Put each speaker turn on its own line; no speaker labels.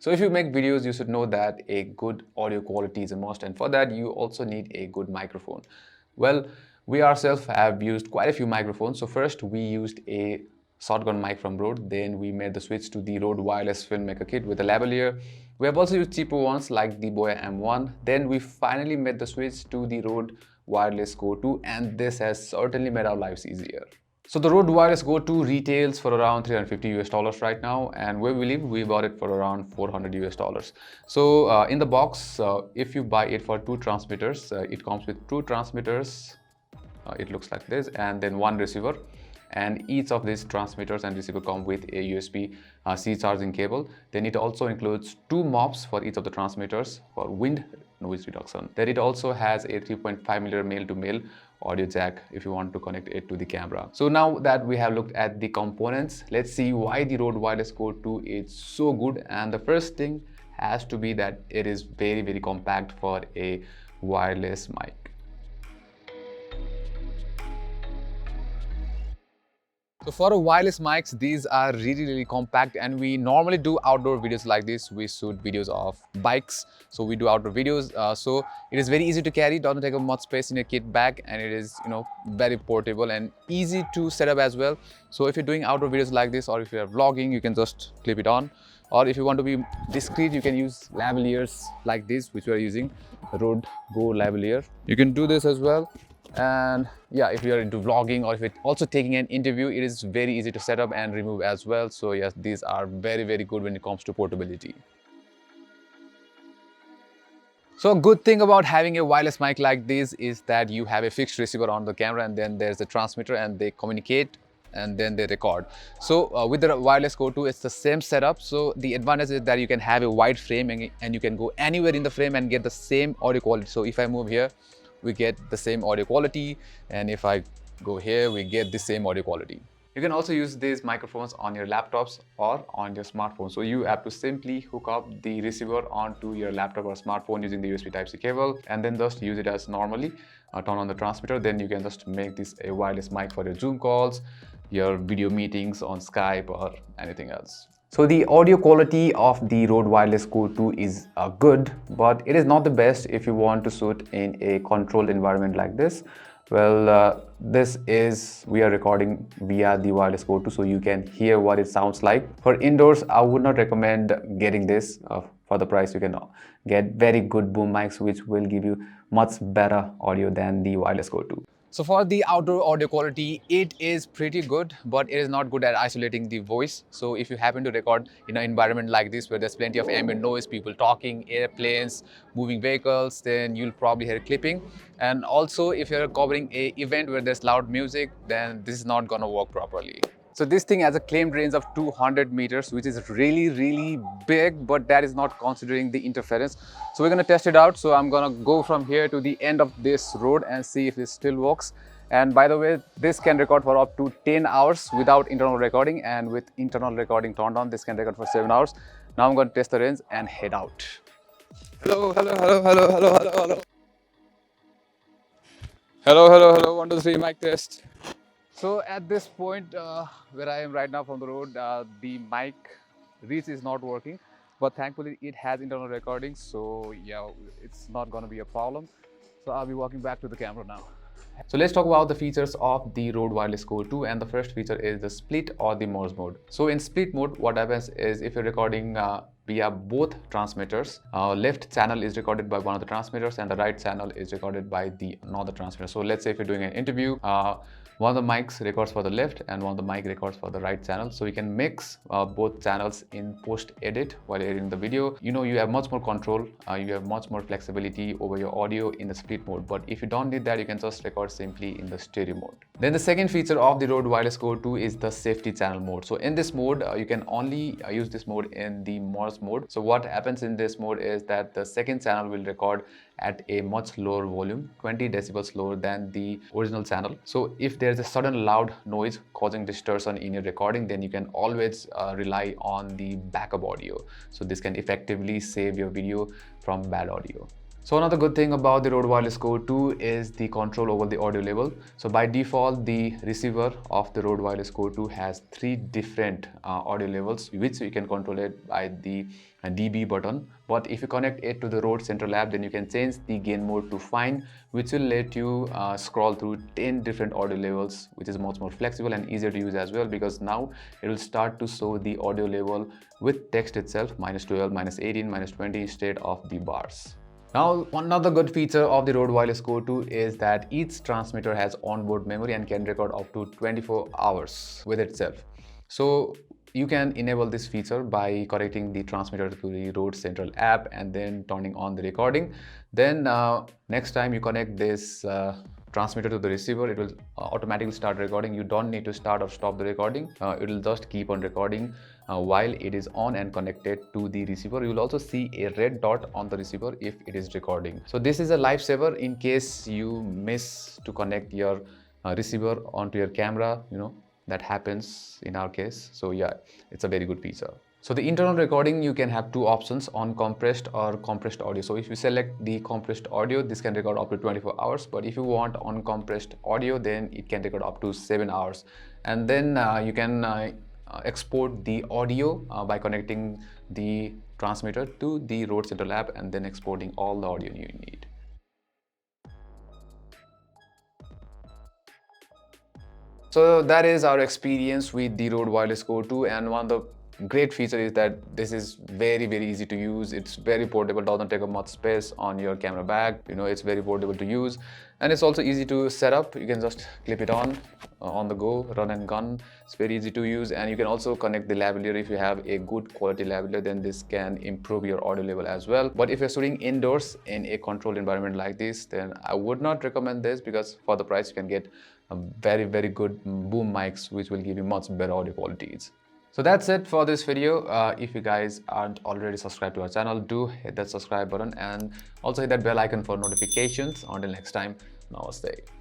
So if you make videos, you should know that a good audio quality is a must, and for that you also need a good microphone. Well, we ourselves have used quite a few microphones. So first we used a shotgun mic from Rode, then we made the switch to the Rode wireless filmmaker kit with a lavalier. We have also used cheaper ones like the Boya M1. Then we finally made the switch to the Rode wireless Go 2, and this has certainly made our lives easier. So the Rode Wireless Go 2 retails for around $350 right now, and we believe we bought it for around $400. So in the box, if you buy it for two transmitters, it comes with two transmitters. It looks like this, and then one receiver. And each of these transmitters and receiver come with a USB-C charging cable. Then it also includes two mobs for each of the transmitters for wind noise reduction. Then it also has a 3.5mm male-to-male audio jack if you want to connect it to the camera. So now that we have looked at the components, let's see why the Rode Wireless Go 2 is so good. And the first thing has to be that it is very compact for a wireless mic. So for wireless mics, these are really compact, and we normally do outdoor videos like this. We shoot videos of bikes, so we do outdoor videos. So it is very easy to carry, doesn't take up much space in your kit bag, and it is, you know, very portable and easy to set up as well. So if you're doing outdoor videos like this, or if you're vlogging, you can just clip it on. Or if you want to be discreet, you can use lavaliers like this, which we are using, Rode Go lavalier. You can do this as well. And yeah, if you're into vlogging or if you're also taking an interview, it is very easy to set up and remove as well. So yes, these are very good when it comes to portability. So a good thing about having a wireless mic like this is that you have a fixed receiver on the camera, and then there's the transmitter, and they communicate and then they record. So with the wireless Go 2, it's the same setup. So the advantage is that you can have a wide frame, and you can go anywhere in the frame and get the same audio quality. So if I move here, we get the same audio quality, and if I go here, we get the same audio quality. You can also use these microphones on your laptops or on your smartphone. So you have to simply hook up the receiver onto your laptop or smartphone using the USB Type-C cable, and then just use it as normally. Turn on the transmitter, then you can just make this a wireless mic for your Zoom calls, your video meetings on Skype, or anything else. So the audio quality of the Rode Wireless Go 2 is good, but it is not the best if you want to shoot in a controlled environment like this. Well, we are recording via the Wireless Go 2, so you can hear what it sounds like. For indoors, I would not recommend getting this. For the price, you can get very good boom mics, which will give you much better audio than the Wireless Go 2. So for the outdoor audio quality, it is pretty good, but it is not good at isolating the voice. So if you happen to record in an environment like this where there's plenty of ambient noise, people talking, airplanes, moving vehicles, then you'll probably hear clipping. And also if you're covering an event where there's loud music, then this is not gonna work properly. So this thing has a claimed range of 200 meters, which is really big, but that is not considering the interference. So we're going to test it out. So I'm going to go from here to the end of this road and see if this still works. And by the way, this can record for up to 10 hours without internal recording, and with internal recording turned on, this can record for 7 hours. Now I'm going to test the range and head out. Hello. Hello. 1, 2, 3, mic test. So at this point where I am right now from the road, the mic reach is not working, but thankfully it has internal recording, so yeah, it's not going to be a problem. So I'll be walking back to the camera now. So let's talk about the features of the Rode Wireless Go 2, and the first feature is the split or the Morse mode. So in split mode, what happens is if you're recording via both transmitters, left channel is recorded by one of the transmitters and the right channel is recorded by the another transmitter. So let's say if you're doing an interview, one of the mics records for the left and one of the mic records for the right channel. So you can mix both channels in post edit while editing the video. You know, you have much more control, you have much more flexibility over your audio in the split mode. But if you don't need that, you can just record simply in the stereo mode. Then the second feature of the Rode Wireless Go 2 is the safety channel mode. So in this mode, you can only use this mode in the Morse mode. So what happens in this mode is that the second channel will record at a much lower volume, 20 decibels lower than the original channel. So if there's a sudden loud noise causing distortion in your recording, then you can always rely on the backup audio. So this can effectively save your video from bad audio. So another good thing about the Rode Wireless Go 2 is the control over the audio level. So by default, the receiver of the Rode Wireless Go 2 has 3 different audio levels, which you can control it by the dB button. But if you connect it to the Rode Central app, then you can change the gain mode to fine, which will let you scroll through 10 different audio levels, which is much more flexible and easier to use as well, because now it will start to show the audio level with text itself, -12, -18, -20 instead of the bars. Now, another good feature of the Rode Wireless Go 2 is that each transmitter has onboard memory and can record up to 24 hours with itself. So you can enable this feature by connecting the transmitter to the Rode Central app and then turning on the recording. Then next time you connect this transmitter to the receiver, it will automatically start recording. You don't need to start or stop the recording. It will just keep on recording while it is on and connected to the receiver. You will also see a red dot on the receiver if it is recording. So this is a lifesaver in case you miss to connect your receiver onto your camera, that happens in our case. So yeah, it's a very good feature. So the internal recording, you can have two options, on compressed or compressed audio. So if you select the compressed audio, this can record up to 24 hours. But if you want uncompressed audio, then it can record up to 7 hours. And then you can export the audio by connecting the transmitter to the Rode Central app and then exporting all the audio you need. So that is our experience with the Rode Wireless Go 2, and one of the great feature is that this is very easy to use. It's very portable, doesn't take up much space on your camera bag. It's very portable to use, and it's also easy to set up. You can just clip it on the go, run and gun. It's very easy to use, and you can also connect the lavalier. If you have a good quality lavalier, then this can improve your audio level as well. But if you're shooting indoors in a controlled environment like this, then I would not recommend this, because for the price you can get very good boom mics, which will give you much better audio qualities. So that's it for this video. If you guys aren't already subscribed to our channel, do hit that subscribe button and also hit that bell icon for notifications. Until next time, namaste.